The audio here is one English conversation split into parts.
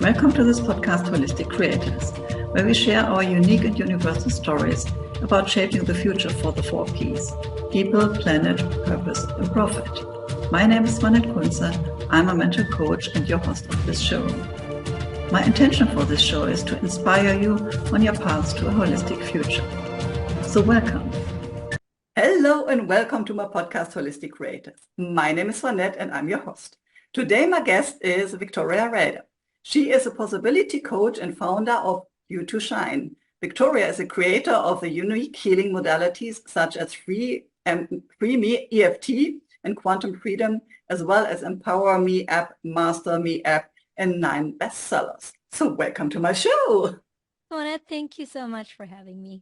Welcome to this podcast, Holistic Creators, where we share our unique and universal stories about shaping the future for the 4 Ps: people, planet, purpose, and profit. My name is Swanet Kunze. I'm a mental coach and your host of this show. My intention for this show is to inspire you on your path to a holistic future. So welcome. Hello and welcome to my podcast, Holistic Creators. My name is Swanet and I'm your host. Today my guest is Victoria Rader. She is a possibility coach and founder of You to Shine. Victoria is a creator of the unique healing modalities such as Free Me EFT and Quantum Freedom, as well as Empower Me app, Master Me app, and 9 bestsellers. So welcome to my show. Mona, thank you so much for having me.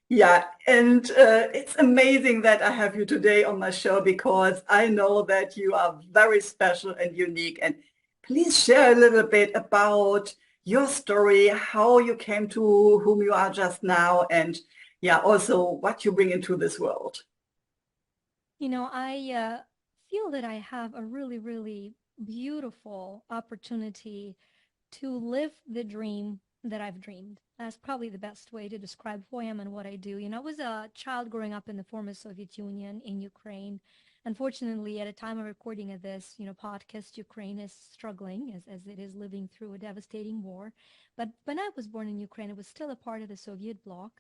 Yeah, and it's amazing that I have you today on my show because I know that you are very special and unique. And please share a little bit about your story, how you came to whom you are just now, and yeah, also what you bring into this world. You know, I feel that I have a really, really beautiful opportunity to live the dream that I've dreamed. That's probably the best way to describe who I am and what I do. You know, I was a child growing up in the former Soviet Union in Ukraine. Unfortunately, at a time of recording of this, podcast, Ukraine is struggling as it is living through a devastating war. But when I was born in Ukraine, it was still a part of the Soviet bloc,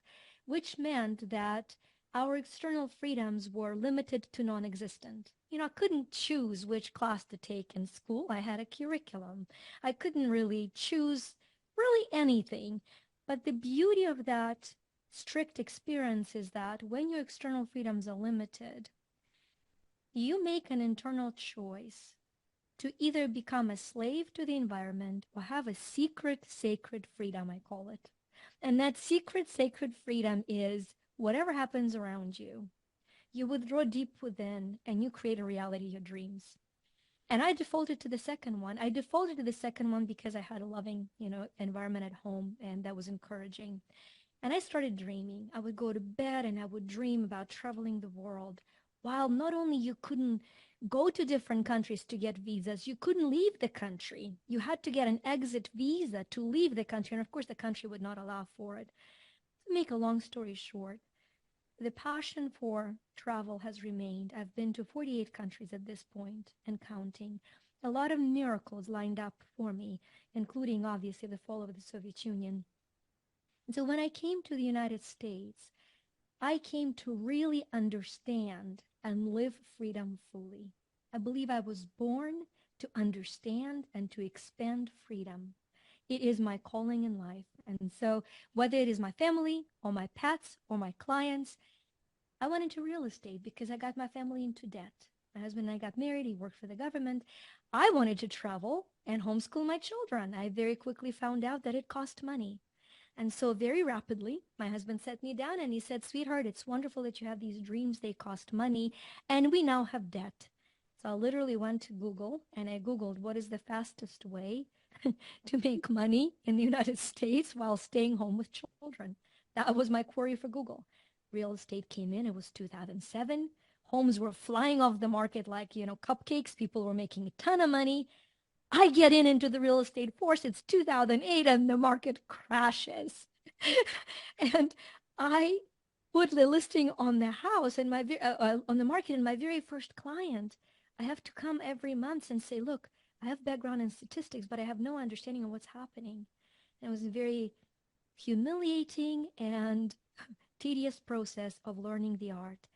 which meant that our external freedoms were limited to non-existent. I couldn't choose which class to take in school. I had a curriculum. I couldn't really choose really anything. But the beauty of that strict experience is that when your external freedoms are limited, you make an internal choice to either become a slave to the environment or have a secret, sacred freedom, I call it. And that secret, sacred freedom is whatever happens around you, you withdraw deep within and you create a reality of your dreams. And I defaulted to the second one. I defaulted to the second one because I had a loving, environment at home, and that was encouraging. And I started dreaming. I would go to bed and I would dream about traveling the world. While not only you couldn't go to different countries to get visas, you couldn't leave the country. You had to get an exit visa to leave the country. And of course, the country would not allow for it. To make a long story short, the passion for travel has remained. I've been to 48 countries at this point and counting. A lot of miracles lined up for me, including obviously the fall of the Soviet Union. And so when I came to the United States, I came to really understand and live freedom fully. I believe I was born to understand and to expand freedom. It is my calling in life. And so whether it is my family or my pets or my clients, I went into real estate because I got my family into debt. My husband and I got married. He worked for the government. I wanted to travel and homeschool my children. I very quickly found out that it cost money. And so very rapidly, my husband sat me down and he said, "Sweetheart, it's wonderful that you have these dreams. They cost money. And we now have debt." So I literally went to Google and I Googled what is the fastest way to make money in the United States while staying home with children. That was my query for Google. Real estate came in. It was 2007. Homes were flying off the market like, cupcakes. People were making a ton of money. I get into the real estate force. It's 2008 and the market crashes. And I put the listing on the house and on the market, and my very first client, I have to come every month and say, "Look, I have background in statistics, but I have no understanding of what's happening." And it was very humiliating and tedious process of learning the art.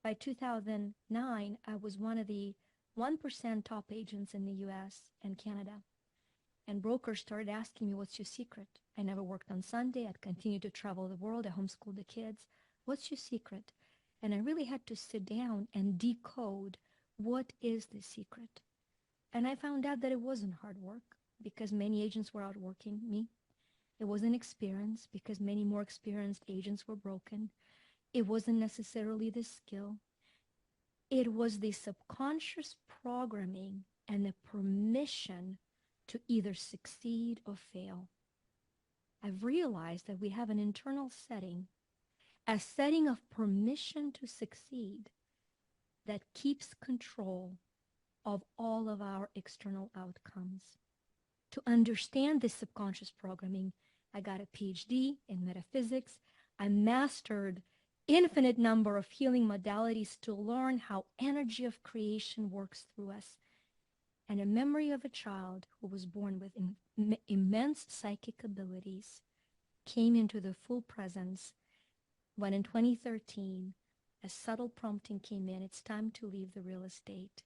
By 2009, I was one of the 1% top agents in the US and Canada. And brokers started asking me, "What's your secret?" I never worked on Sunday. I'd continue to travel the world. I homeschooled the kids. "What's your secret?" And I really had to sit down and decode what is the secret. And I found out that it wasn't hard work because many agents were outworking me. It wasn't experience because many more experienced agents were broken. It wasn't necessarily the skill. It was the subconscious programming and the permission to either succeed or fail. I've realized that we have an internal setting, a setting of permission to succeed that keeps control of all of our external outcomes. to understand this subconscious programming. I got a Ph.D. in metaphysics. I mastered infinite number of healing modalities to learn how energy of creation works through us. And a memory of a child who was born with immense psychic abilities came into the full presence when in 2013, a subtle prompting came in. It's time to leave the real estate.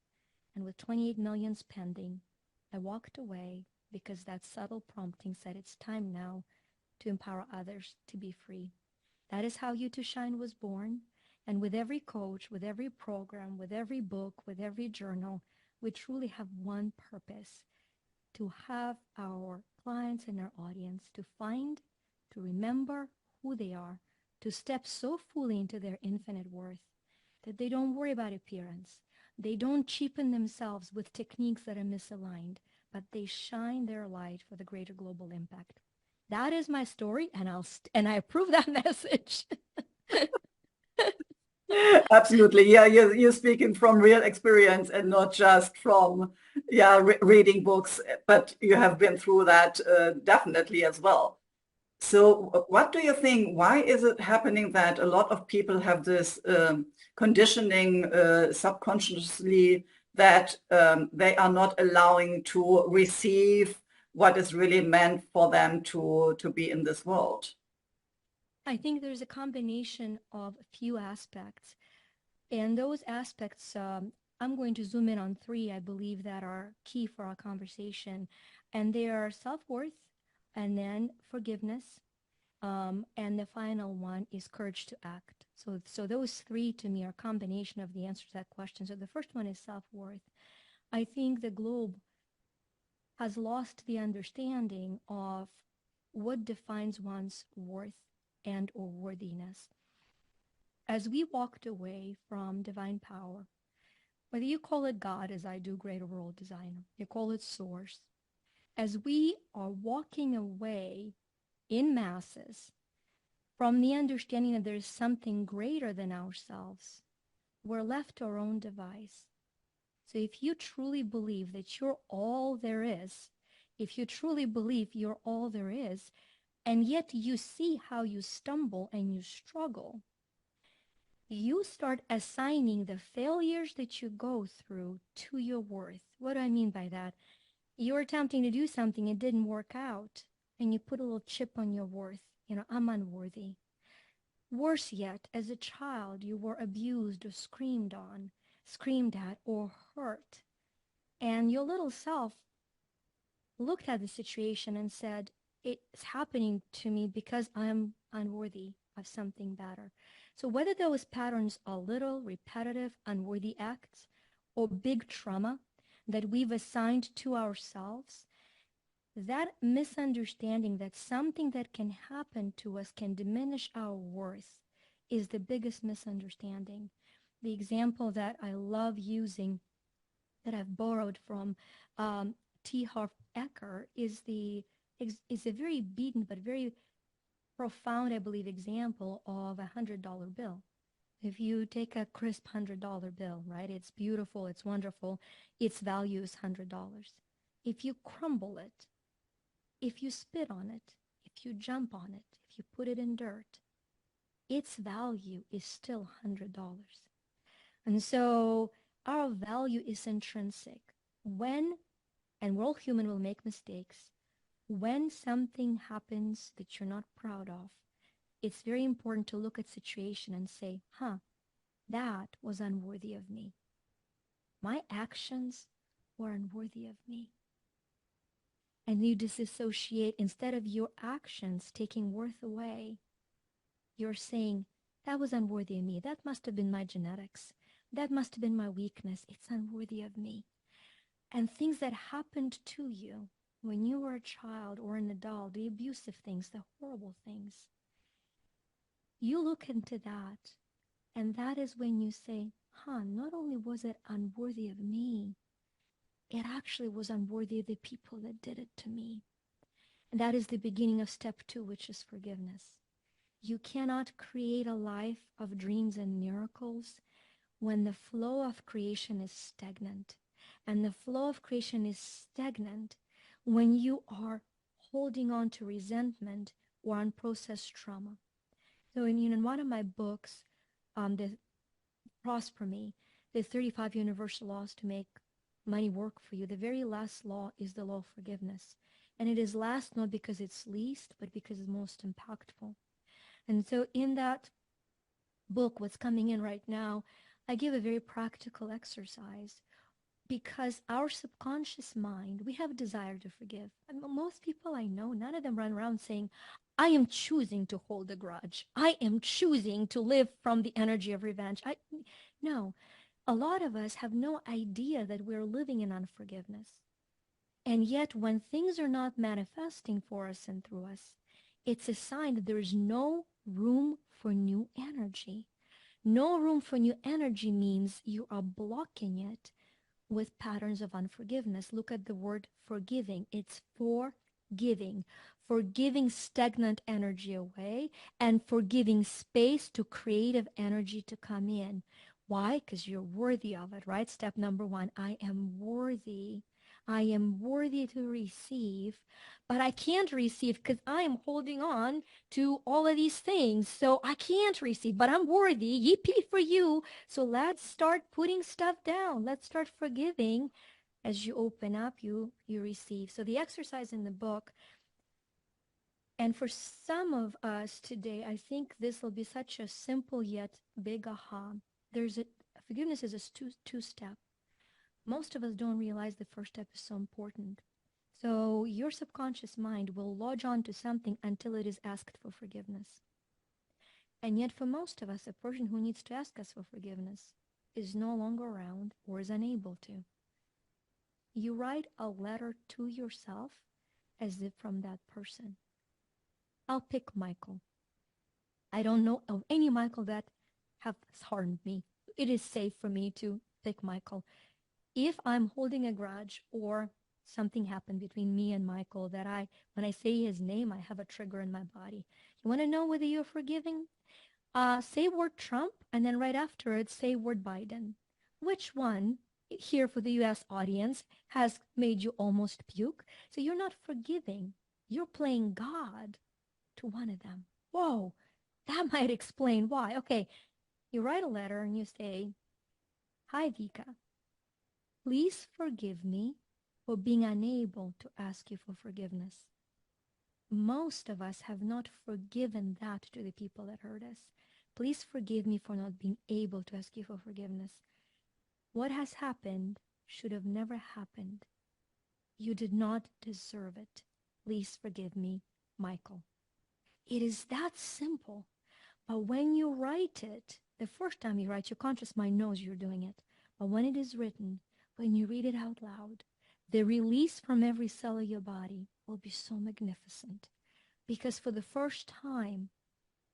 And with 28 million pending, I walked away because that subtle prompting said it's time now to empower others to be free. That is how You to Shine was born. And with every coach, with every program, with every book, with every journal, we truly have one purpose: to have our clients and our audience to find, to remember who they are, to step so fully into their infinite worth that they don't worry about appearance. They don't cheapen themselves with techniques that are misaligned, but they shine their light for the greater global impact. That is my story, and I approve that message. Absolutely. Yeah, you're speaking from real experience and not just from reading books, but you have been through that definitely as well. So what do you think? Why is it happening that a lot of people have this conditioning subconsciously that they are not allowing to receive what is really meant for them to be in this world? I think there's a combination of a few aspects. And those aspects, I'm going to zoom in on three, I believe, that are key for our conversation. And they are self-worth, and then forgiveness, and the final one is courage to act. So those three to me are a combination of the answer to that question. So the first one is self-worth. I think the globe has lost the understanding of what defines one's worth and or worthiness. As we walked away from divine power, whether you call it God, as I do, greater world designer, you call it source, as we are walking away in masses from the understanding that there is something greater than ourselves, we're left to our own device. So if you truly believe that you're all there is, if you truly believe you're all there is, and yet you see how you stumble and you struggle, you start assigning the failures that you go through to your worth. What do I mean by that? You're attempting to do something, it didn't work out, and you put a little chip on your worth. I'm unworthy. Worse yet, as a child, you were abused or screamed at, or hurt. And your little self looked at the situation and said, it's happening to me because I'm unworthy of something better. So whether those patterns are little, repetitive, unworthy acts or big trauma that we've assigned to ourselves, that misunderstanding that something that can happen to us can diminish our worth is the biggest misunderstanding. The example that I love using, that I've borrowed from T. Harv Eker, is a very beaten but very profound, I believe, example of $100 bill. If you take a crisp $100 bill, right? It's beautiful, it's wonderful, its value is $100. If you crumble it, if you spit on it, if you jump on it, if you put it in dirt, its value is still $100. And so our value is intrinsic. And we're all human, will make mistakes. When something happens that you're not proud of, it's very important to look at situation and say, that was unworthy of me. My actions were unworthy of me. And you disassociate, instead of your actions taking worth away, you're saying, that was unworthy of me. That must have been my genetics. That must have been my weakness. It's unworthy of me. And things that happened to you when you were a child or an adult, the abusive things, the horrible things, you look into that, and that is when you say, not only was it unworthy of me, it actually was unworthy of the people that did it to me. And that is the beginning of step 2, which is forgiveness. You cannot create a life of dreams and miracles when the flow of creation is stagnant. And the flow of creation is stagnant when you are holding on to resentment or unprocessed trauma. So in one of my books, the Prosper Me, the 35 universal laws to make money work for you, the very last law is the law of forgiveness. And it is last not because it's least, but because it's most impactful. And so in that book, what's coming in right now, I give a very practical exercise because our subconscious mind, we have a desire to forgive. I mean, most people I know, none of them run around saying, I am choosing to hold a grudge. I am choosing to live from the energy of revenge. No, a lot of us have no idea that we're living in unforgiveness. And yet, when things are not manifesting for us and through us, it's a sign that there is no room for new energy. No room for new energy means you are blocking it with patterns of unforgiveness. Look at the word forgiving. It's forgiving. Forgiving stagnant energy away and forgiving space to creative energy to come in. Why? Because you're worthy of it, right? Step number one, I am worthy. I am worthy to receive, but I can't receive because I am holding on to all of these things. So I can't receive, but I'm worthy. Yippee for you. So let's start putting stuff down. Let's start forgiving. As you open up, you receive. So the exercise in the book, and for some of us today, I think this will be such a simple yet big aha. Forgiveness is a two-step. Most of us don't realize the first step is so important. So your subconscious mind will lodge on to something until it is asked for forgiveness. And yet for most of us, a person who needs to ask us for forgiveness is no longer around or is unable to. You write a letter to yourself as if from that person. I'll pick Michael. I don't know of any Michael that has harmed me. It is safe for me to pick Michael. If I'm holding a grudge or something happened between me and Michael that when I say his name, I have a trigger in my body. You want to know whether you're forgiving? Say word Trump, and then right after it, say word Biden. Which one here for the US audience has made you almost puke? So you're not forgiving. You're playing God to one of them. Whoa, that might explain why. Okay, you write a letter and you say, Hi, Vika. Please forgive me for being unable to ask you for forgiveness. Most of us have not forgiven that to the people that hurt us. Please forgive me for not being able to ask you for forgiveness. What has happened should have never happened. You did not deserve it. Please forgive me, Michael. It is that simple. But when you write it, the first time you write, your conscious mind knows you're doing it. But when it is written, when you read it out loud, the release from every cell of your body will be so magnificent. Because for the first time,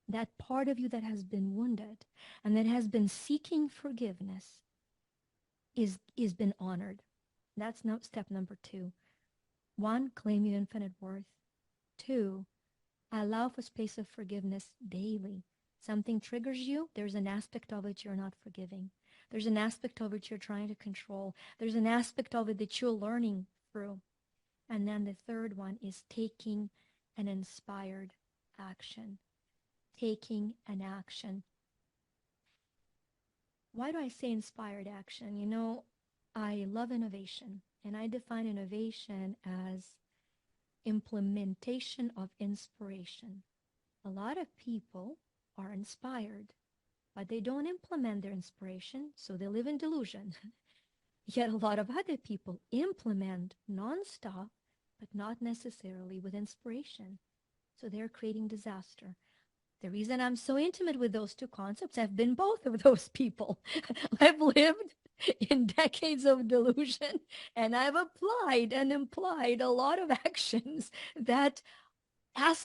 that part of you that has been wounded and that has been seeking forgiveness is been honored. That's step number 2. 1, claim your infinite worth. 2, allow for space of forgiveness daily. Something triggers you, there's an aspect of it you're not forgiving. There's an aspect of it you're trying to control. There's an aspect of it that you're learning through. And then the third one is taking an inspired action. Taking an action. Why do I say inspired action? You know, I love innovation, and I define innovation as implementation of inspiration. A lot of people are inspired, but they don't implement their inspiration, so they live in delusion. Yet a lot of other people implement nonstop, but not necessarily with inspiration. So they're creating disaster. The reason I'm so intimate with those two concepts, I've been both of those people. I've lived in decades of delusion, and I've applied and implied a lot of actions that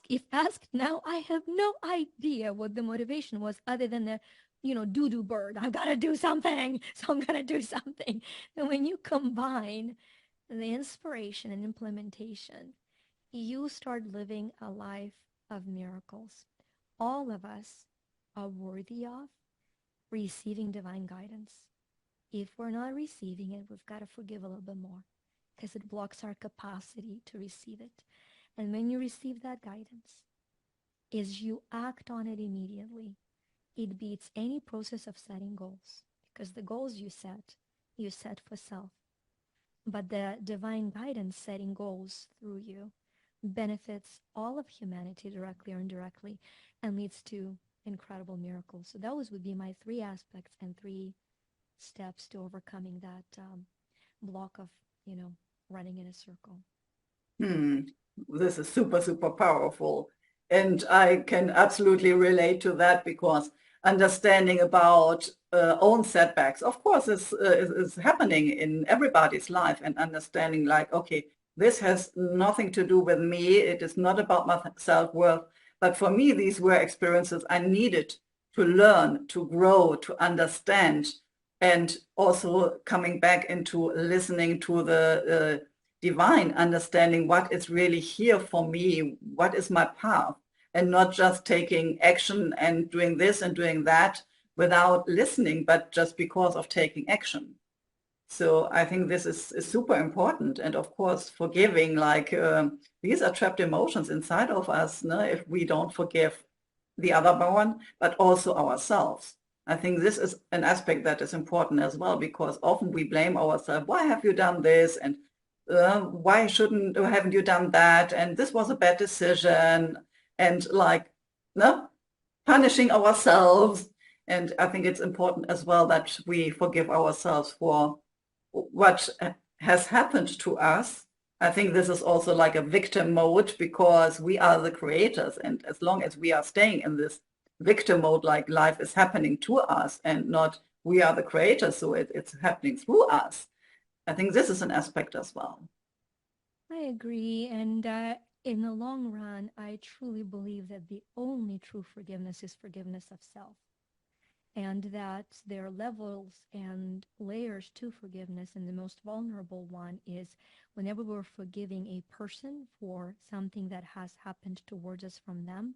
if asked now, I have no idea what the motivation was other than the, doo-doo bird. I've got to do something, so I'm going to do something. And when you combine the inspiration and implementation, you start living a life of miracles. All of us are worthy of receiving divine guidance. If we're not receiving it, we've got to forgive a little bit more. because it blocks our capacity to receive it. And when you receive that guidance, is you act on it immediately. It beats any process of setting goals, because the goals you set for self. But the divine guidance setting goals through you benefits all of humanity directly or indirectly and leads to incredible miracles. So those would be my three aspects and three steps to overcoming that block of, running in a circle. This is super, super powerful. And I can absolutely relate to that because understanding about own setbacks, of course, is happening in everybody's life, and understanding like, okay, this has nothing to do with me. It is not about my self-worth. But for me, these were experiences I needed to learn, to grow, to understand, and also coming back into listening to the divine, understanding what is really here for me, what is my path, and not just taking action and doing this and doing that without listening, but just because of taking action. So I think this is super important. And of course, forgiving, like these are trapped emotions inside of us, no? If we don't forgive the other one, but also ourselves. I think this is an aspect that is important as well, because often we blame ourselves. Why have you done this? And why haven't you done that? And this was a bad decision. And like, no, punishing ourselves. And I think it's important as well that we forgive ourselves for what has happened to us. I think this is also like a victim mode, because we are the creators. And as long as we are staying in this victim mode, like life is happening to us and not we are the creators, so it's happening through us. I think this is an aspect as well. I agree. And in the long run, I truly believe that the only true forgiveness is forgiveness of self. And that there are levels and layers to forgiveness. And the most vulnerable one is whenever we're forgiving a person for something that has happened towards us from them,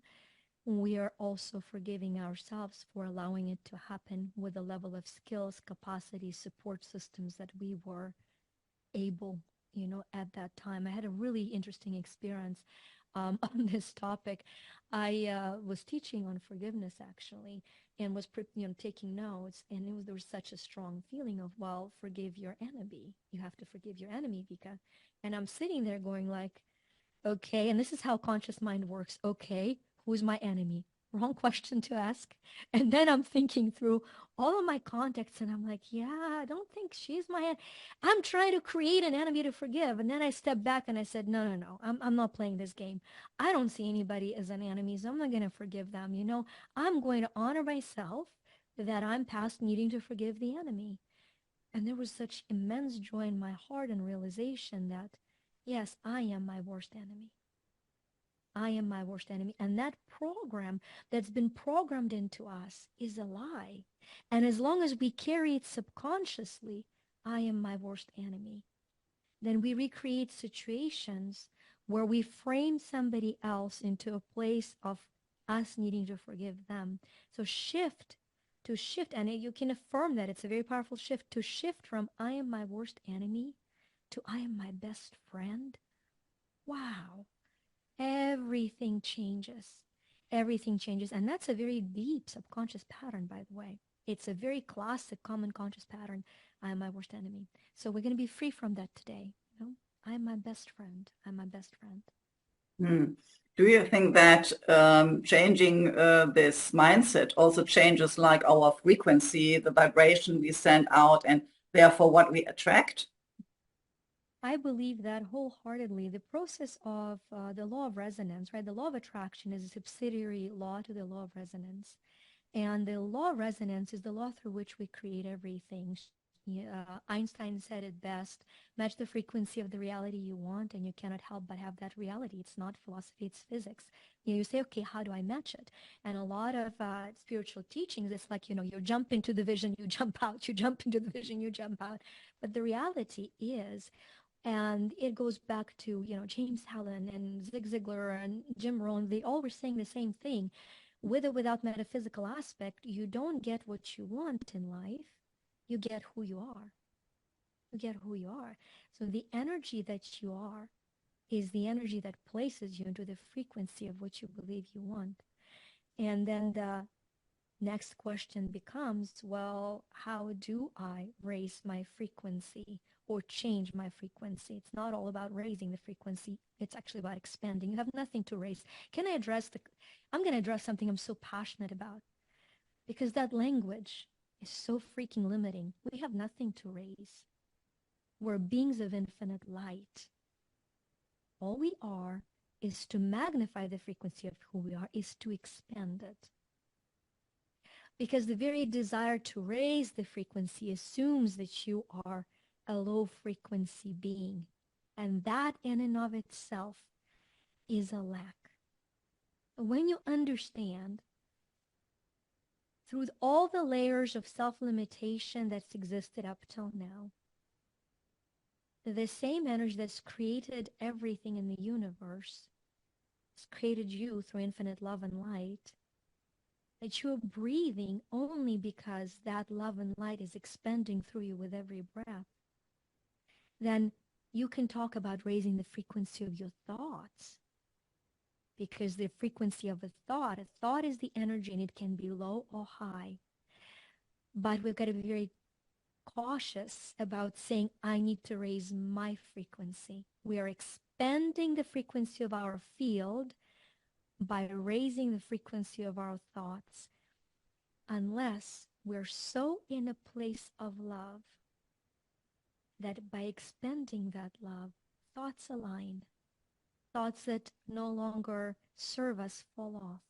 we are also forgiving ourselves for allowing it to happen with a level of skills, capacity, support systems that we were able, at that time. I had a really interesting experience on this topic. I was teaching on forgiveness actually, and was taking notes, and there was such a strong feeling of, well, forgive your enemy. You have to forgive your enemy, Vika. And I'm sitting there going like, okay, and this is how conscious mind works. Okay, who's my enemy? Wrong question to ask. And then I'm thinking through all of my contacts, and I'm like, yeah, I don't think she's I'm trying to create an enemy to forgive. And then I stepped back and I said, no, no, no, I'm not playing this game. I don't see anybody as an enemy, so I'm not going to forgive them. I'm going to honor myself that I'm past needing to forgive the enemy. And there was such immense joy in my heart and realization that, yes, I am my worst enemy. I am my worst enemy. And that program that's been programmed into us is a lie. And as long as we carry it subconsciously, I am my worst enemy, then we recreate situations where we frame somebody else into a place of us needing to forgive them. So shift, and you can affirm that it's a very powerful shift, to shift from I am my worst enemy to I am my best friend. Wow. Everything changes. Everything changes. And that's a very deep subconscious pattern, by the way. It's a very classic common conscious pattern. I am my worst enemy. So we're going to be free from that today. I'm my best friend. I'm my best friend. Do you think that changing this mindset also changes like our frequency, the vibration we send out, and therefore what we attract? I believe that wholeheartedly. The process of the law of resonance, right? The law of attraction is a subsidiary law to the law of resonance. And the law of resonance is the law through which we create everything. Einstein said it best: match the frequency of the reality you want, and you cannot help but have that reality. It's not philosophy, it's physics. You say, okay, how do I match it? And a lot of spiritual teachings, it's like, you jump into the vision, you jump out, you jump into the vision, you jump out. But the reality is, and it goes back to, James Allen and Zig Ziglar and Jim Rohn, they all were saying the same thing. With or without metaphysical aspect, you don't get what you want in life. You get who you are. forget who you are. So the energy that you are is the energy that places you into the frequency of what you believe you want. And then the next question becomes, well, how do I raise my frequency or change my frequency? It's not all about raising the frequency. It's actually about expanding. You have nothing to raise. I'm going to address something I'm so passionate about, because that language is so freaking limiting. We have nothing to raise. We're beings of infinite light. All we are is to magnify the frequency of who we are, is to expand it. Because the very desire to raise the frequency assumes that you are a low frequency being. And that in and of itself is a lack. When you understand through all the layers of self-limitation that's existed up till now, the same energy that's created everything in the universe has created you through infinite love and light, that you're breathing only because that love and light is expanding through you with every breath, then you can talk about raising the frequency of your thoughts. Because the frequency of a thought is the energy, and it can be low or high. But we've got to be very cautious about saying, I need to raise my frequency. We are expanding the frequency of our field by raising the frequency of our thoughts, unless we're so in a place of love that by expanding that love, thoughts align. Thoughts that no longer serve us fall off.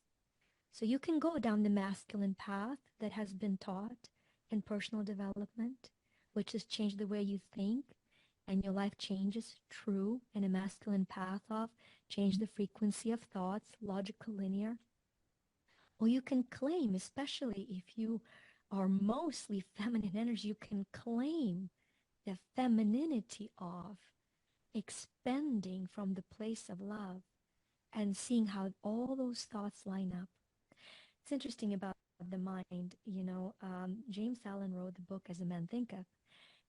So you can go down the masculine path that has been taught in personal development, which has changed the way you think, and your life changes, true, in a masculine path of change the frequency of thoughts, logical, linear. Or you can claim, especially if you are mostly feminine energy, you can claim the femininity of expanding from the place of love and seeing how all those thoughts line up. It's interesting about the mind. James Allen wrote the book As a Man Thinketh,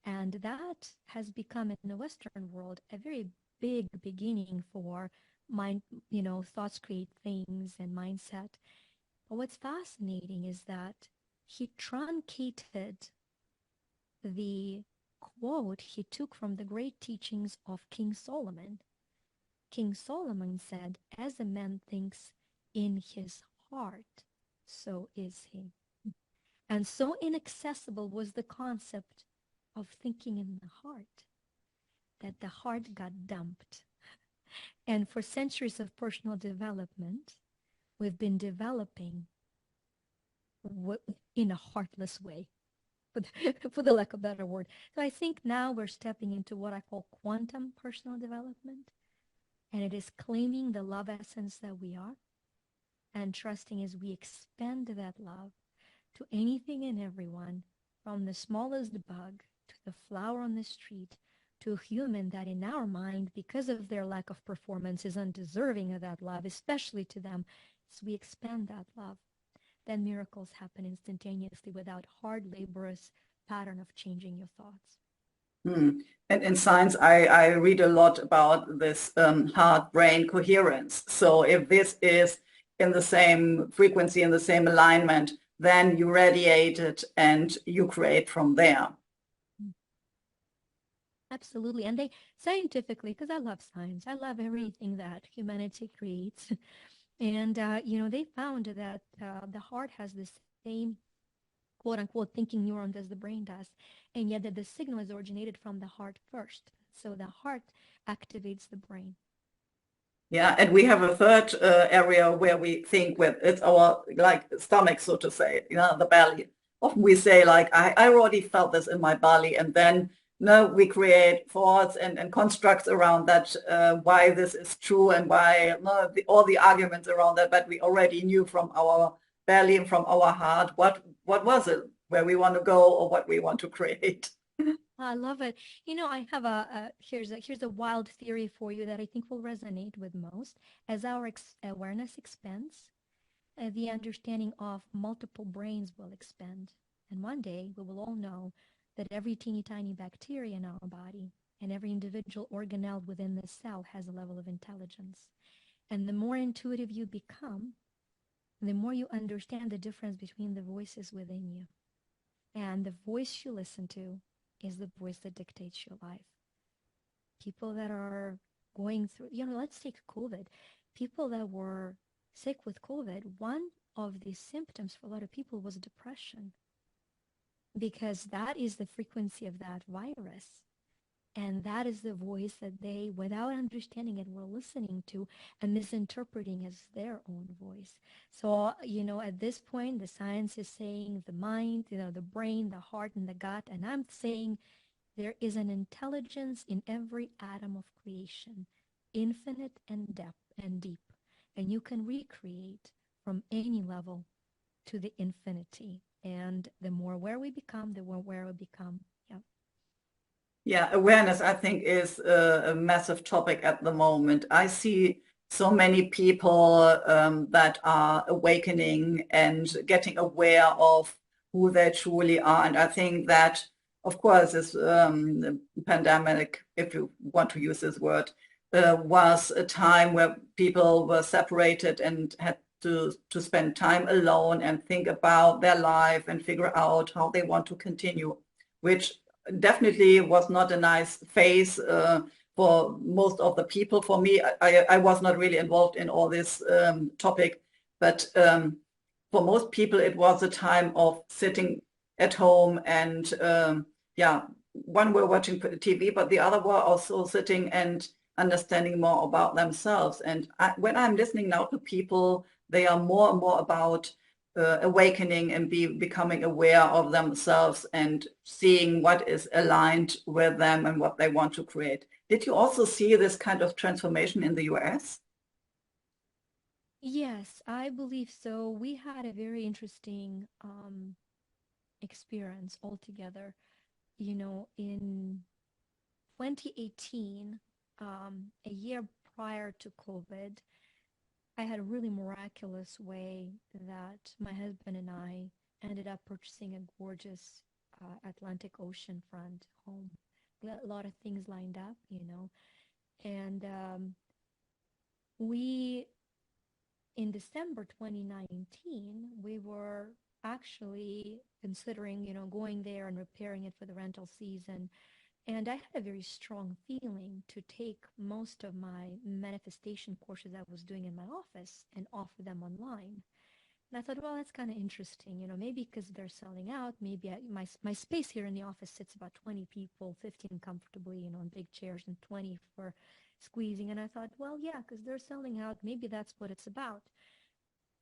and that has become in the Western world a very big beginning for mind, thoughts create things and mindset. But what's fascinating is that he truncated the quote he took from the great teachings of King Solomon. King Solomon said, as a man thinks in his heart, so is he. And so inaccessible was the concept of thinking in the heart that the heart got dumped. And for centuries of personal development, we've been developing in a heartless way, for the lack of a better word. So I think now we're stepping into what I call quantum personal development. And it is claiming the love essence that we are and trusting as we expand that love to anything and everyone, from the smallest bug to the flower on the street to a human that in our mind, because of their lack of performance, is undeserving of that love, especially to them. As we expand that love, then miracles happen instantaneously without hard, laborious pattern of changing your thoughts. And in science, I read a lot about this heart-brain coherence. So if this is in the same frequency, in the same alignment, then you radiate it and you create from there. Absolutely. And they scientifically, because I love science, I love everything that humanity creates. And, they found that the heart has the same quote unquote thinking neurons as the brain does, and yet that the signal is originated from the heart first. So the heart activates the brain. Yeah, and we have a third area where we think with it's our stomach, so to say, the belly. Often we say I already felt this in my belly, and then we create thoughts and constructs around that, why this is true and why all the arguments around that, but we already knew from our belly and from our heart what was it, where we want to go or what we want to create. I love it. I have here's a wild theory for you that I think will resonate with most. As our awareness expands, the understanding of multiple brains will expand. And one day we will all know that every teeny tiny bacteria in our body and every individual organelle within the cell has a level of intelligence. And the more intuitive you become, the more you understand the difference between the voices within you. And the voice you listen to is the voice that dictates your life. People that are going through, let's take COVID. People that were sick with COVID, one of the symptoms for a lot of people was depression, because that is the frequency of that virus. And that is the voice that they, without understanding it, were listening to and misinterpreting as their own voice. So, at this point, the science is saying the mind, the brain, the heart, and the gut. And I'm saying there is an intelligence in every atom of creation, infinite and depth and deep. And you can recreate from any level to the infinity. And the more aware we become, the more aware we become. Yeah. Yeah, awareness, I think, is a massive topic at the moment. I see so many people that are awakening and getting aware of who they truly are. And I think that, of course, this pandemic, if you want to use this word, was a time where people were separated and had to spend time alone and think about their life and figure out how they want to continue, which definitely was not a nice phase for most of the people. For me, I was not really involved in all this topic, but for most people, it was a time of sitting at home and one were watching TV, but the other were also sitting and understanding more about themselves. And when I'm listening now to people, they are more and more about awakening and becoming aware of themselves and seeing what is aligned with them and what they want to create. Did you also see this kind of transformation in the US? Yes, I believe so. We had a very interesting experience altogether. In 2018, a year prior to COVID, I had a really miraculous way that my husband and I ended up purchasing a gorgeous Atlantic Ocean front home. A lot of things lined up, and we, in December 2019, we were actually considering, going there and repairing it for the rental season. And I had a very strong feeling to take most of my manifestation courses I was doing in my office and offer them online. And I thought, well, that's kind of interesting, maybe because they're selling out. Maybe my space here in the office sits about 20 people, 15 comfortably, in big chairs, and 20 for squeezing. And I thought, well, yeah, because they're selling out. Maybe that's what it's about.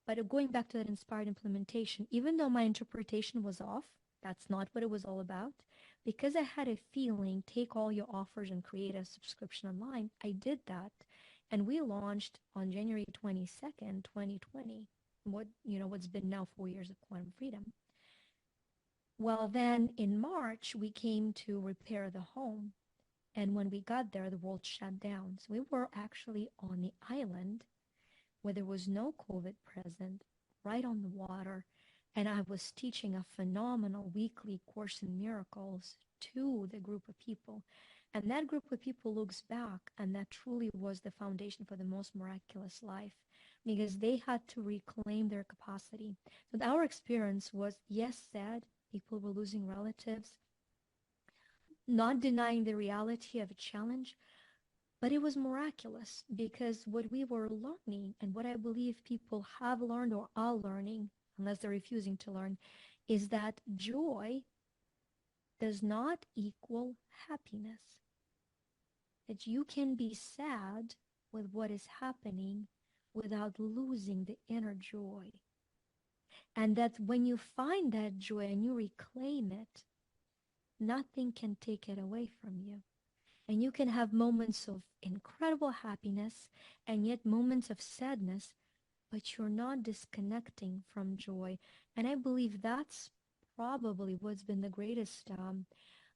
But going back to that inspired implementation, even though my interpretation was off, that's not what it was all about. Because I had a feeling, take all your offers and create a subscription online, I did that. And we launched on January 22nd, 2020, what's been now 4 years of Quantum Freedom. Well, then in March, we came to repair the home. And when we got there, the world shut down. So we were actually on the island where there was no COVID present, right on the water. And I was teaching a phenomenal weekly course in miracles to the group of people. And that group of people looks back, and that truly was the foundation for the most miraculous life, because they had to reclaim their capacity. So our experience was, yes, sad. People were losing relatives, not denying the reality of a challenge, but it was miraculous, because what we were learning, and what I believe people have learned or are learning, unless they're refusing to learn, is that joy does not equal happiness. That you can be sad with what is happening without losing the inner joy. And that when you find that joy and you reclaim it, nothing can take it away from you. And you can have moments of incredible happiness and yet moments of sadness, but you're not disconnecting from joy. And I believe that's probably what's been the greatest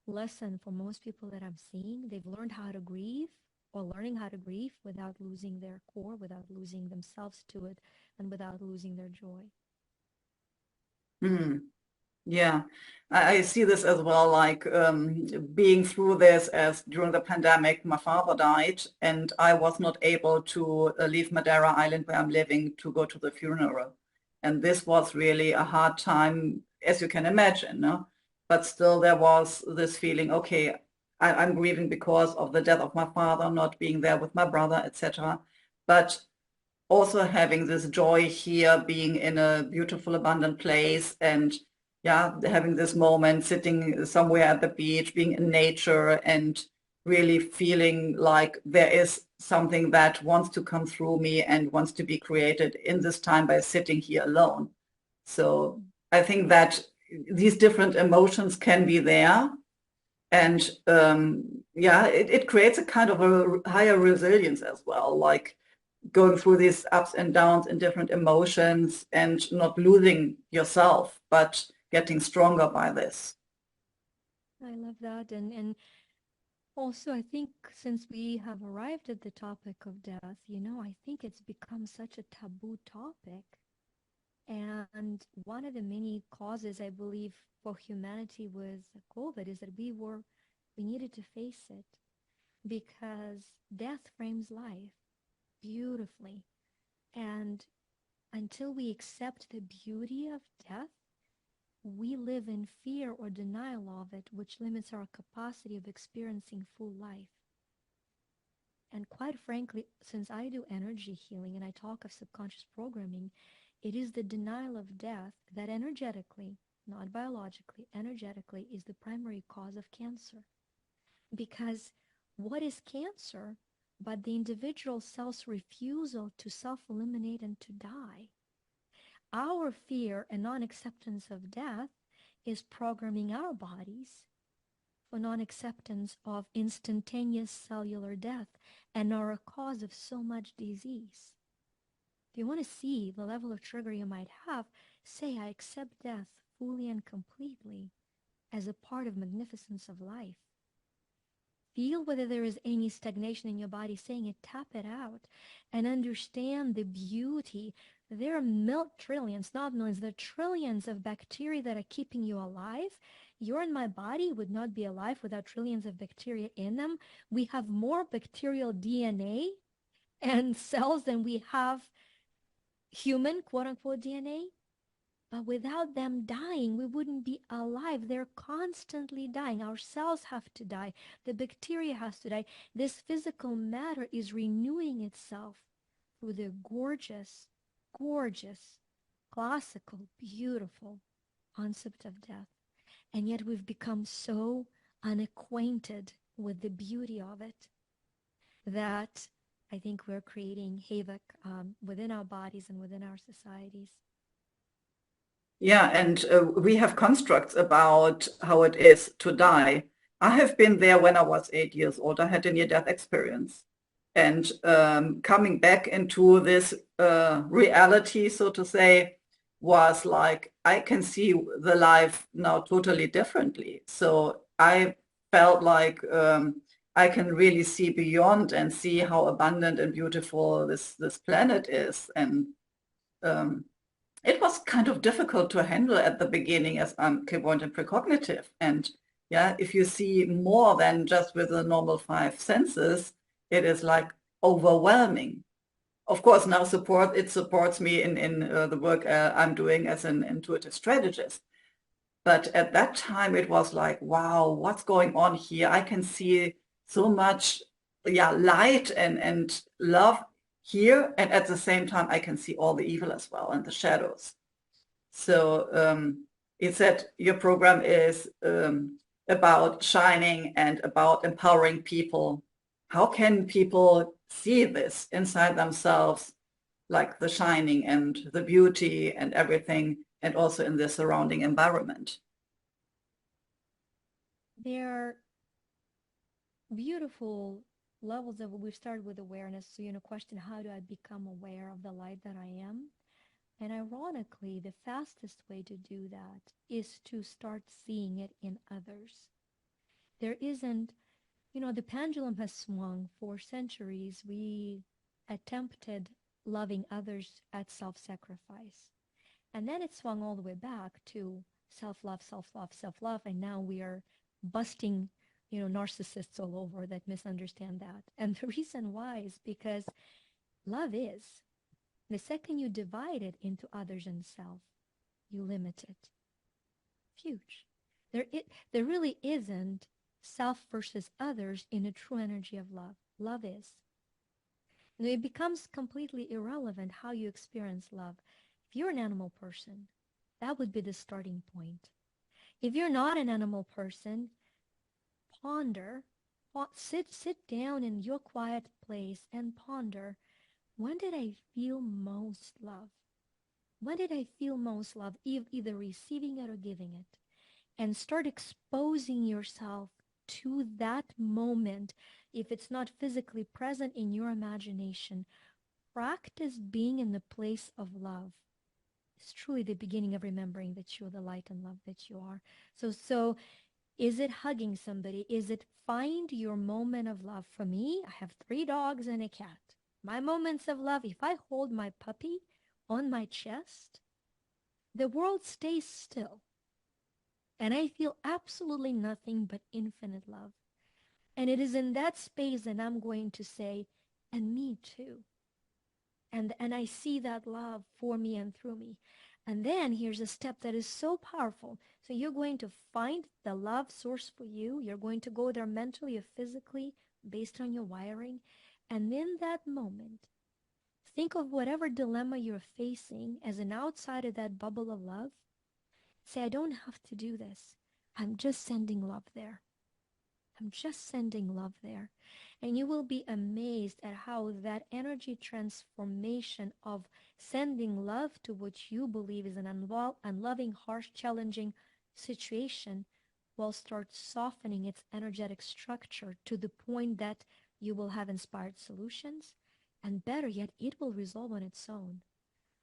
lesson for most people that I'm seeing. They've learned how to grieve, or learning how to grieve without losing their core, without losing themselves to it, and without losing their joy. Hmm. Yeah, I see this as well, like being through this as during the pandemic, my father died and I was not able to leave Madeira Island where I'm living to go to the funeral. And this was really a hard time, as you can imagine, no? But still there was this feeling, okay, I'm grieving because of the death of my father, not being there with my brother, etc. But also having this joy here, being in a beautiful, abundant place, and yeah, having this moment, sitting somewhere at the beach, being in nature, and really feeling like there is something that wants to come through me and wants to be created in this time by sitting here alone. So I think that these different emotions can be there. And yeah, it creates a kind of a higher resilience as well. Like going through these ups and downs and different emotions and not losing yourself, but getting stronger by this. I love that. And also, I think since we have arrived at the topic of death, I think it's become such a taboo topic. And one of the many causes, I believe, for humanity with COVID is that we needed to face it because death frames life beautifully. And until we accept the beauty of death, we live in fear or denial of it, which limits our capacity of experiencing full life. And quite frankly, since I do energy healing and I talk of subconscious programming, it is the denial of death that energetically, not biologically, energetically is the primary cause of cancer. Because what is cancer but the individual cell's refusal to self-eliminate and to die? Our fear and non-acceptance of death is programming our bodies for non-acceptance of instantaneous cellular death and are a cause of so much disease. If you want to see the level of trigger you might have, say, I accept death fully and completely as a part of magnificence of life. Feel whether there is any stagnation in your body, saying it, tap it out, and understand the beauty. There are trillions, not millions, there are trillions of bacteria that are keeping you alive. Your and my body would not be alive without trillions of bacteria in them. We have more bacterial DNA and cells than we have human, quote unquote, DNA. But without them dying, we wouldn't be alive. They're constantly dying. Our cells have to die. The bacteria has to die. This physical matter is renewing itself through the gorgeous, gorgeous, classical, beautiful concept of death. And yet we've become so unacquainted with the beauty of it that I think we're creating havoc within our bodies and within our societies. Yeah, and we have constructs about how it is to die. I have been there when I was 8 years old. I had a near-death experience. And coming back into this reality, so to say, was like, I can see the life now totally differently. So I felt like I can really see beyond and see how abundant and beautiful this planet is. And it was kind of difficult to handle at the beginning as I'm clairvoyant and precognitive. And yeah, if you see more than just with the normal five senses, it is like overwhelming. Of course, now it supports me in the work I'm doing as an intuitive strategist. But at that time, it was like, wow, what's going on here? I can see so much, yeah, light and love here. And at the same time, I can see all the evil as well and the shadows. So it said your program is about shining and about empowering people. How can people see this inside themselves, like the shining and the beauty and everything, and also in the surrounding environment? They're beautiful levels of we've started with awareness. So, question, how do I become aware of the light that I am? And ironically, the fastest way to do that is to start seeing it in others. There isn't, the pendulum has swung for centuries. We attempted loving others at self-sacrifice. And then it swung all the way back to self-love, self-love, self-love. And now we are busting, narcissists all over that misunderstand that. And the reason why is because love is the second you divide it into others and self, you limit it. Huge. There really isn't self versus others in a true energy of love. Love is. It becomes completely irrelevant how you experience love. If you're an animal person, that would be the starting point. If you're not an animal person, ponder, sit down in your quiet place and ponder, when did I feel most love? When did I feel most love, either receiving it or giving it? And start exposing yourself to that moment. If it's not physically present in your imagination, practice being in the place of love. It's truly the beginning of remembering that you're the light and love that you are. So is it hugging somebody? Is it find your moment of love? For me, I have 3 dogs and a cat. My moments of love, if I hold my puppy on my chest, the world stays still. And I feel absolutely nothing but infinite love. And it is in that space that I'm going to say, and me too. And I see that love for me and through me. And then here's a step that is so powerful. So you're going to find the love source for you. You're going to go there mentally or physically based on your wiring. And in that moment, think of whatever dilemma you're facing as an outside of that bubble of love. Say, I don't have to do this. I'm just sending love there. I'm just sending love there. And you will be amazed at how that energy transformation of sending love to what you believe is an unloving, harsh, challenging situation will start softening its energetic structure to the point that you will have inspired solutions. And better yet, it will resolve on its own.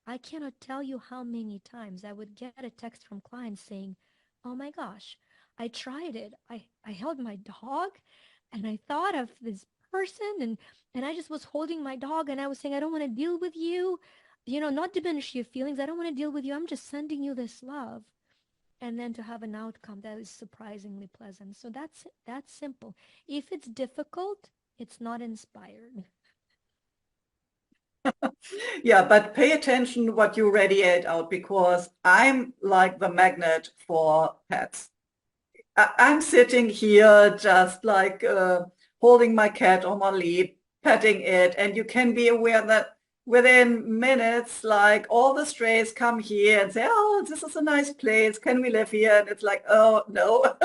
I cannot tell you how many times I would get a text from clients saying, oh my gosh, I tried it. I held my dog and I thought of this person and I just was holding my dog and I was saying, I don't want to deal with you, not diminish your feelings. I don't want to deal with you. I'm just sending you this love. And then to have an outcome that is surprisingly pleasant. So that's simple. If it's difficult, it's not inspired. Yeah, but pay attention what you radiate out, because I'm like the magnet for pets. I'm sitting here just like holding my cat on my lead, petting it, and you can be aware that within minutes, like all the strays come here and say, oh, this is a nice place. Can we live here? And it's like, oh, no.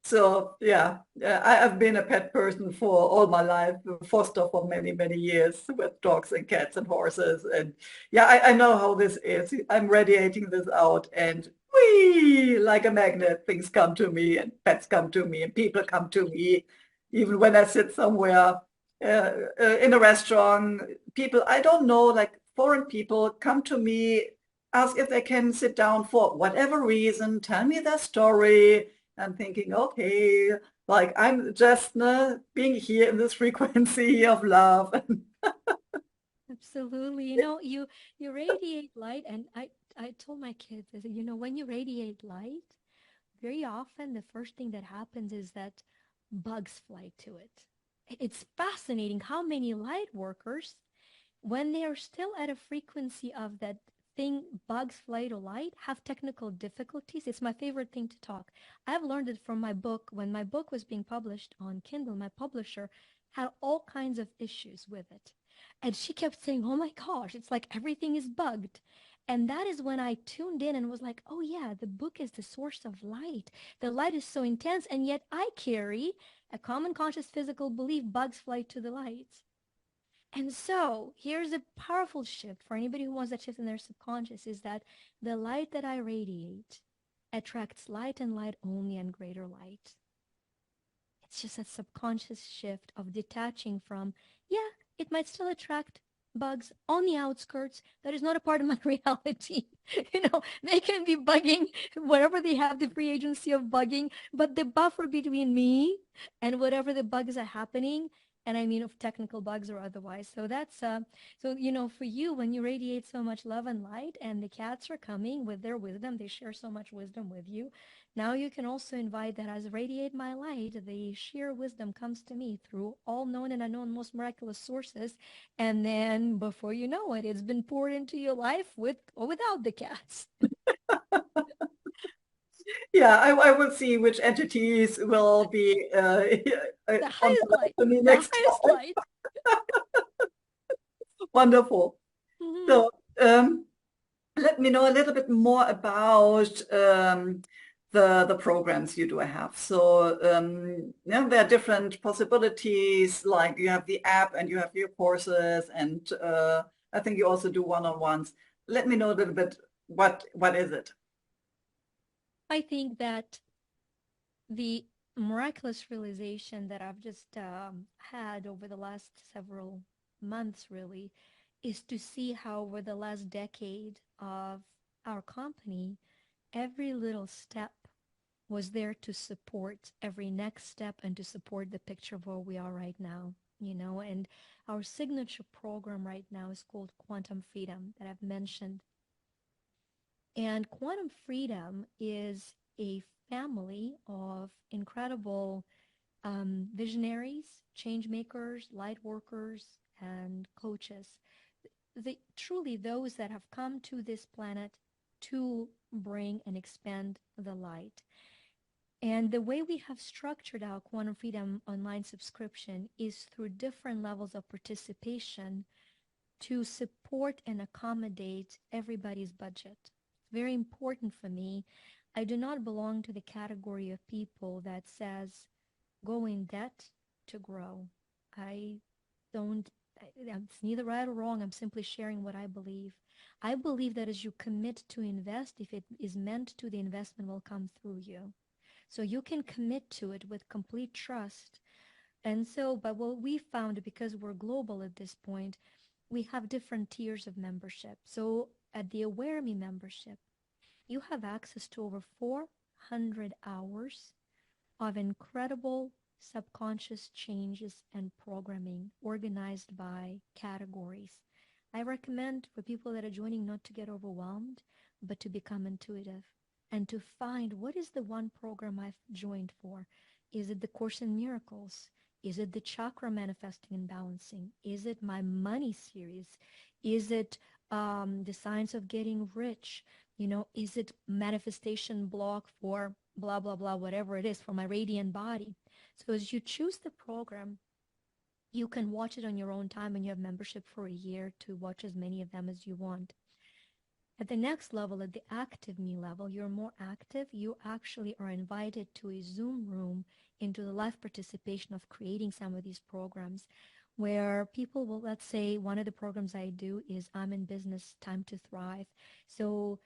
So yeah, I've been a pet person for all my life, foster for many, many years with dogs and cats and horses. And yeah, I know how this is. I'm radiating this out and whee, like a magnet, things come to me and pets come to me and people come to me. Even when I sit somewhere in a restaurant, people I don't know, like foreign people come to me, ask if they can sit down for whatever reason, tell me their story. I'm thinking, okay, like I'm just being here in this frequency of love. Absolutely. You radiate light, and I told my kids, I said, when you radiate light, very often the first thing that happens is that bugs fly to it. It's fascinating how many light workers, when they are still at a frequency of that thing, bugs fly to light, have technical difficulties. It's my favorite thing to talk. I've learned it from my book. When my book was being published on Kindle, my publisher had all kinds of issues with it. And she kept saying, oh my gosh, it's like everything is bugged. And that is when I tuned in and was like, oh yeah, the book is the source of light. The light is so intense, and yet I carry a common conscious physical belief bugs fly to the light. And so here's a powerful shift for anybody who wants that shift in their subconscious, is that the light that I radiate attracts light and light only and greater light. It's just a subconscious shift of detaching from, yeah, it might still attract bugs on the outskirts. That is not a part of my reality. They can be bugging wherever they have the free agency of bugging, but the buffer between me and whatever the bugs are happening, And I mean of technical bugs or otherwise. So that's so you know, for you, when you radiate so much love and light and the cats are coming with their wisdom, they share so much wisdom with you. Now you can also invite that as radiate my light, the sheer wisdom comes to me through all known and unknown most miraculous sources. And then before you know it, it's been poured into your life with or without the cats. Yeah, I will see which entities will be The on highest the light, to me the next highest time. light. Wonderful. Mhm. So let me know a little bit more about the programs you do have. So yeah, there are different possibilities, like you have the app and you have your courses, and I think you also do one-on-ones. Let me know a little bit what is it? I think that the miraculous realization that I've just had over the last several months really is to see how over the last decade of our company, every little step was there to support every next step and to support the picture of where we are right now, you know. And our signature program right now is called Quantum Freedom that I've mentioned. And Quantum Freedom is a family of incredible visionaries, change makers, light workers, and coaches. Truly those that have come to this planet to bring and expand the light. And the way we have structured our Quantum Freedom online subscription is through different levels of participation to support and accommodate everybody's budget. It's very important for me. I do not belong to the category of people that says go in debt to grow. I don't, it's neither right or wrong. I'm simply sharing what I believe. I believe that as you commit to invest, if it is meant to, the investment will come through you. So you can commit to it with complete trust. And so, but what we found, because we're global at this point, we have different tiers of membership. So at the Aware Me membership, you have access to over 400 hours of incredible subconscious changes and programming organized by categories. I recommend for people that are joining not to get overwhelmed, but to become intuitive and to find what is the one program I've joined for. Is it the Course in Miracles? Is it the chakra manifesting and balancing? Is it my money series? Is it the science of getting rich? You know, is it manifestation block for blah, blah, blah, whatever it is for my radiant body? So as you choose the program, you can watch it on your own time and you have membership for a year to watch as many of them as you want. At the next level, at the active me level, you're more active. You actually are invited to a Zoom room into the live participation of creating some of these programs where people will, let's say, one of the programs I do is I'm in business, time to thrive. So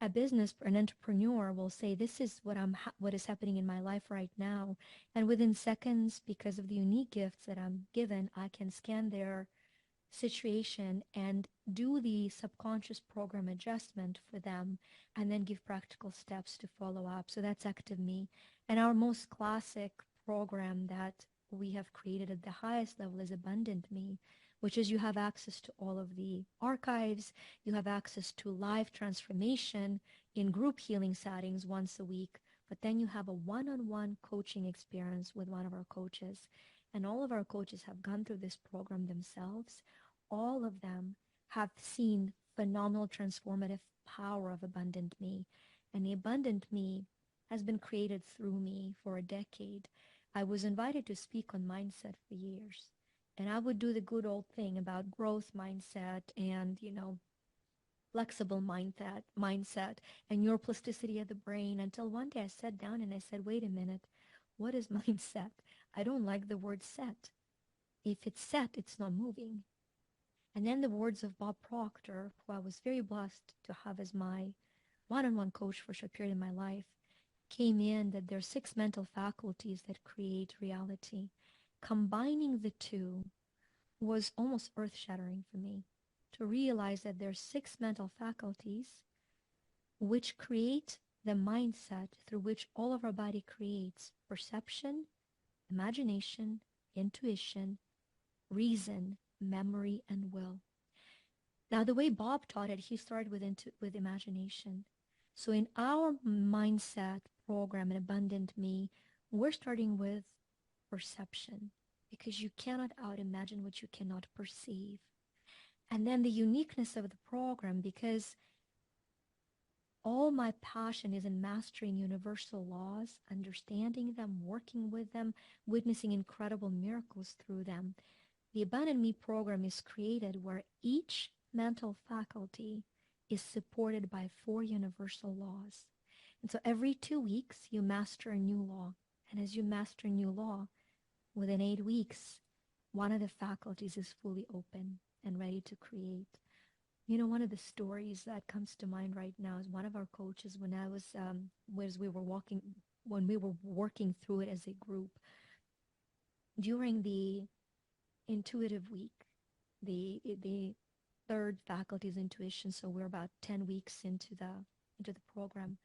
an entrepreneur will say, this is what is happening in my life right now. And within seconds, because of the unique gifts that I'm given, I can scan their situation and do the subconscious program adjustment for them and then give practical steps to follow up. So that's Active Me. And our most classic program that we have created at the highest level is Abundant Me, which is you have access to all of the archives, you have access to live transformation in group healing settings once a week, but then you have a one-on-one coaching experience with one of our coaches. And all of our coaches have gone through this program themselves. All of them have seen phenomenal transformative power of Abundant Me. And the Abundant Me has been created through me for a decade. I was invited to speak on mindset for years. And I would do the good old thing about growth mindset and, you know, flexible mindset and neuroplasticity of the brain until one day I sat down and I said, wait a minute, what is mindset? I don't like the word set. If it's set, it's not moving. And then the words of Bob Proctor, who I was very blessed to have as my one-on-one coach for a short period in my life, came in that there are 6 mental faculties that create reality. Combining the two was almost earth-shattering for me to realize that there are 6 mental faculties which create the mindset through which all of our body creates perception, imagination, intuition, reason, memory, and will. Now, the way Bob taught it, he started with imagination. So in our mindset program in Abundant Me, we're starting with perception because you cannot out imagine what you cannot perceive. And then the uniqueness of the program, because all my passion is in mastering universal laws, understanding them, working with them, witnessing incredible miracles through them. The Abundant Me program is created where each mental faculty is supported by 4 universal laws. And so every 2 weeks, you master a new law. And as you master a new law, within 8 weeks, one of the faculties is fully open and ready to create. You know, one of the stories that comes to mind right now is one of our coaches when we were working through it as a group during the intuitive week, the third faculty is intuition. So we're about 10 weeks into the program.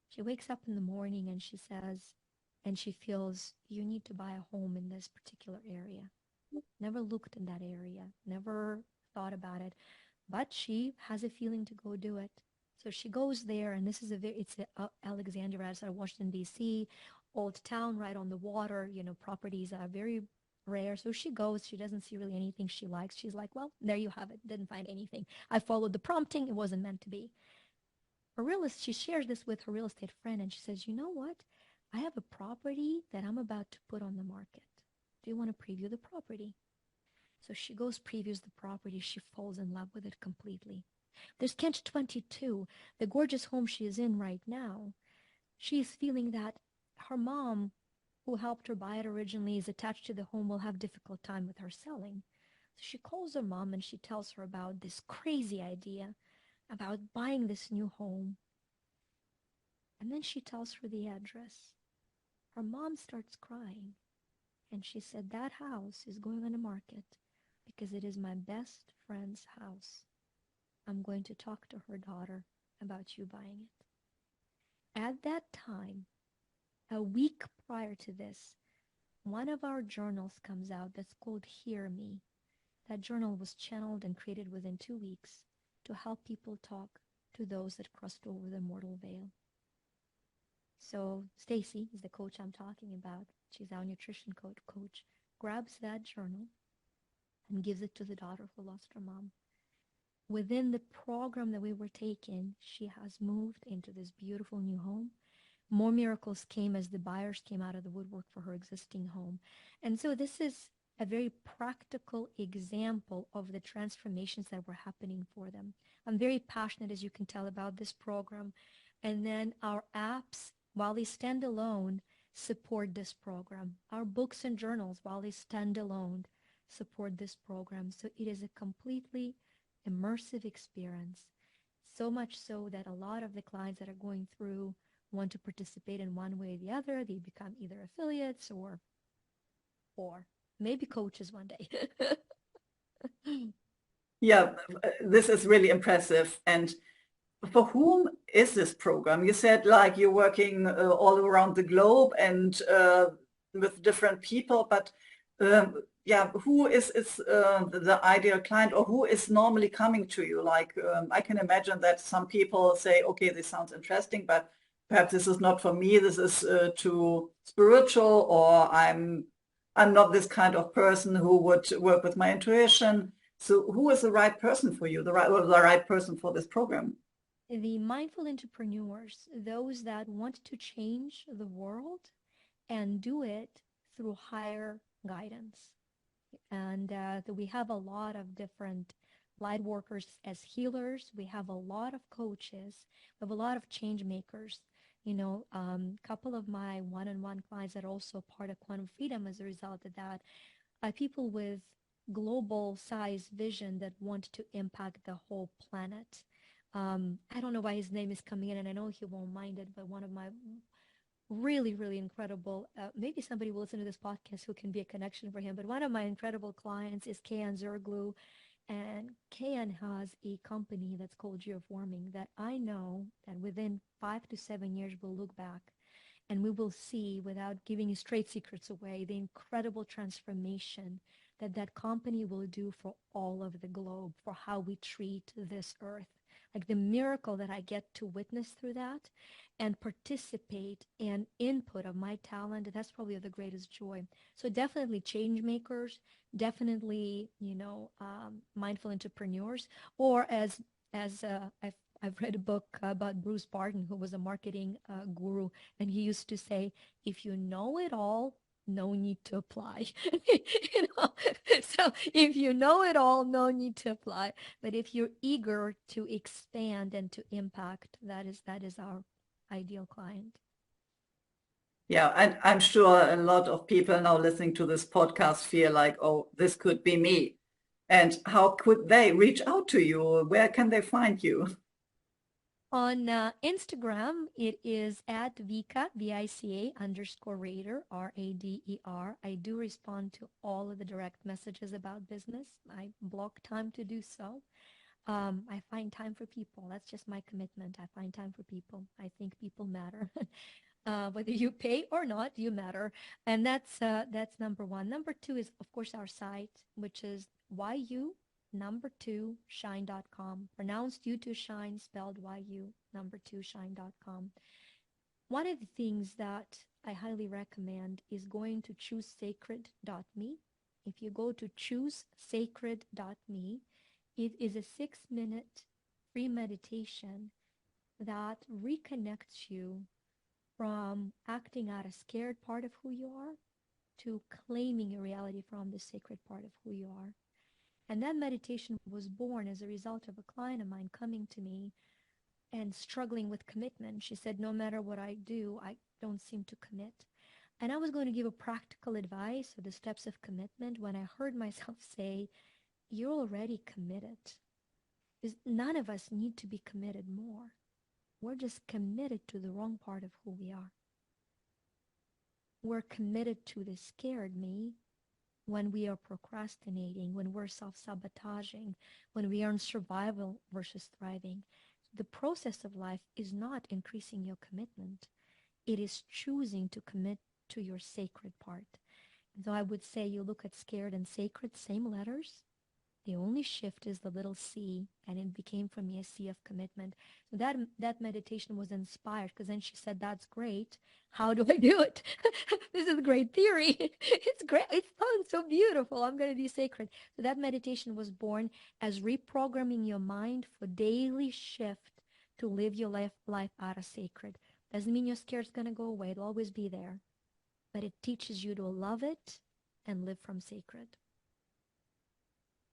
She wakes up in the morning and she says, and she feels you need to buy a home in this particular area. Never looked in that area, never thought about it. But she has a feeling to go do it. So she goes there, and this is it's Alexandria outside of Washington, D.C., old town right on the water. You know, properties are very rare. So she goes, she doesn't see really anything she likes. She's like, well, there you have it. Didn't find anything. I followed the prompting. It wasn't meant to be. She shares this with her real estate friend, and she says, you know what? I have a property that I'm about to put on the market. Do you want to preview the property? So she goes, previews the property. She falls in love with it completely. There's catch 22. The gorgeous home she is in right now, she is feeling that her mom, who helped her buy it originally, is attached to the home, will have difficult time with her selling. So she calls her mom and she tells her about this crazy idea about buying this new home. And then she tells her the address. Her mom starts crying. And she said, that house is going on the market because it is my best friend's house. I'm going to talk to her daughter about you buying it. At that time, a week prior to this, one of our journals comes out that's called Hear Me. That journal was channeled and created within 2 weeks to help people talk to those that crossed over the mortal veil. So Stacy is the coach I'm talking about. She's our nutrition coach, grabs that journal and gives it to the daughter who lost her mom. Within the program that we were taking, she has moved into this beautiful new home. More miracles came as the buyers came out of the woodwork for her existing home. And so this is a very practical example of the transformations that were happening for them. I'm very passionate, as you can tell, about this program. And then our apps, while they stand alone, support this program. Our books and journals, while they stand alone, support this program. So it is a completely immersive experience. So much so that a lot of the clients that are going through want to participate in one way or the other. They become either affiliates or maybe coaches one day. Yeah, this is really impressive. And for whom is this program? You said like you're working all around the globe and with different people, but yeah, who is the ideal client, or who is normally coming to you? Like I can imagine that some people say, okay, this sounds interesting, but perhaps this is not for me. This is too spiritual, or I'm not this kind of person who would work with my intuition. So who is the right person for you, the right person for this program? The mindful entrepreneurs, those that want to change the world and do it through higher guidance. And we have a lot of different light workers as healers. We have a lot of coaches. We have a lot of change makers. You know, couple of my one-on-one clients that are also part of Quantum Freedom as a result of that are people with global size vision that want to impact the whole planet. I don't know why his name is coming in, and I know he won't mind it, but one of my really, really incredible, maybe somebody will listen to this podcast who can be a connection for him, but one of my incredible clients is Kayan Zerglu, and Kayan has a company that's called Geoforming that I know that within 5 to 7 years we'll look back and we will see, without giving you straight secrets away, the incredible transformation that that company will do for all of the globe, for how we treat this earth. Like the miracle that I get to witness through that and participate and input of my talent, that's probably the greatest joy. So definitely change makers, definitely, mindful entrepreneurs, or I've read a book about Bruce Barton, who was a marketing guru, and he used to say, if you know it all, no need to apply. So if you know it all, no need to apply. But if you're eager to expand and to impact, that is our ideal client. Yeah, and I'm sure a lot of people now listening to this podcast feel like, oh, this could be me. And how could they reach out to you? Where can they find you? On Instagram, it is at Vika, _Rader, Rader. I do respond to all of the direct messages about business. I block time to do so. I find time for people. That's just my commitment. I find time for people. I think people matter. Whether you pay or not, you matter. And that's number one. Number two is, of course, our site, which is YU2shine.com. Pronounced you to shine, spelled YU2shine.com. One of the things that I highly recommend is going to choosesacred.me. If you go to choosesacred.me, it is a 6-minute free meditation that reconnects you from acting out a scared part of who you are to claiming your reality from the sacred part of who you are. And that meditation was born as a result of a client of mine coming to me and struggling with commitment. She said, no matter what I do, I don't seem to commit. And I was going to give a practical advice of the steps of commitment when I heard myself say, you're already committed. Because none of us need to be committed more. We're just committed to the wrong part of who we are. We're committed to the scared me when we are procrastinating, when we're self-sabotaging, when we are in survival versus thriving. The process of life is not increasing your commitment. It is choosing to commit to your sacred part. So I would say you look at scared and sacred, same letters. The only shift is the little C, and it became for me a C of commitment. So that meditation was inspired, because then she said, that's great. How do I do it? This is a great theory. It's great. It sounds so beautiful. I'm going to be sacred. So that meditation was born as reprogramming your mind for daily shift to live your life out of sacred. Doesn't mean your scared's going to go away. It'll always be there. But it teaches you to love it and live from sacred.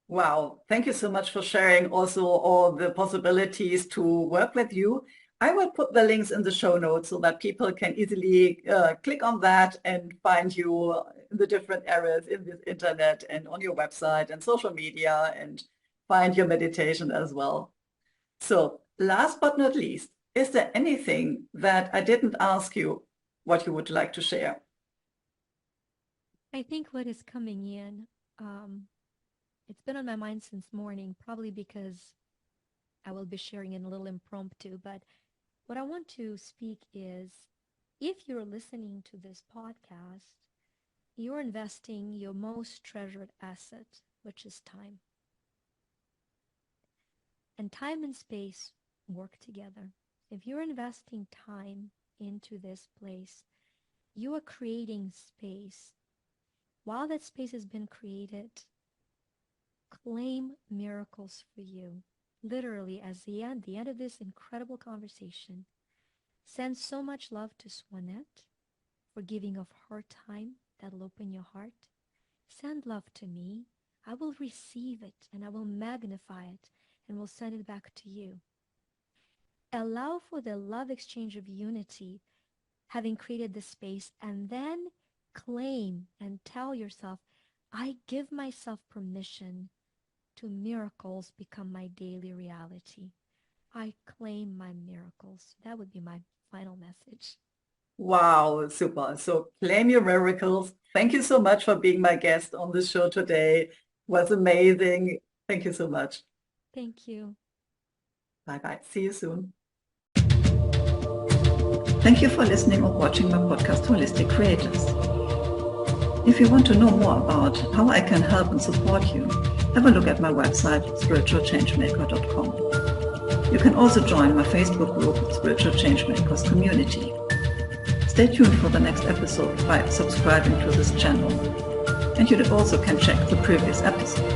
Wow. Thank you so much for sharing also all the possibilities to work with you. I will put the links in the show notes so that people can easily click on that and find you in the different areas in the internet and on your website and social media, and find your meditation as well. So last but not least, is there anything that I didn't ask you what you would like to share? I think what is coming in, it's been on my mind since morning, probably because I will be sharing it a little impromptu, but what I want to speak is, if you're listening to this podcast, you're investing your most treasured asset, which is time. And time and space work together. If you're investing time into this place, you are creating space. While that space has been created, claim miracles for you. Literally, as the end of this incredible conversation, send so much love to Swanette for giving of her time that'll open your heart. Send love to me. I will receive it and I will magnify it and will send it back to you. Allow for the love exchange of unity, having created the space, and then claim and tell yourself, I give myself permission to miracles become my daily reality. I claim my miracles. That would be my final message. Wow, super. So claim your miracles. Thank you so much for being my guest on the show today. It was amazing. Thank you so much. Thank you. Bye-bye. See you soon. Thank you for listening or watching my podcast, Holistic Creators. If you want to know more about how I can help and support you, have a look at my website, spiritualchangemaker.com. You can also join my Facebook group, Spiritual Changemakers Community. Stay tuned for the next episode by subscribing to this channel. And you also can check the previous episodes.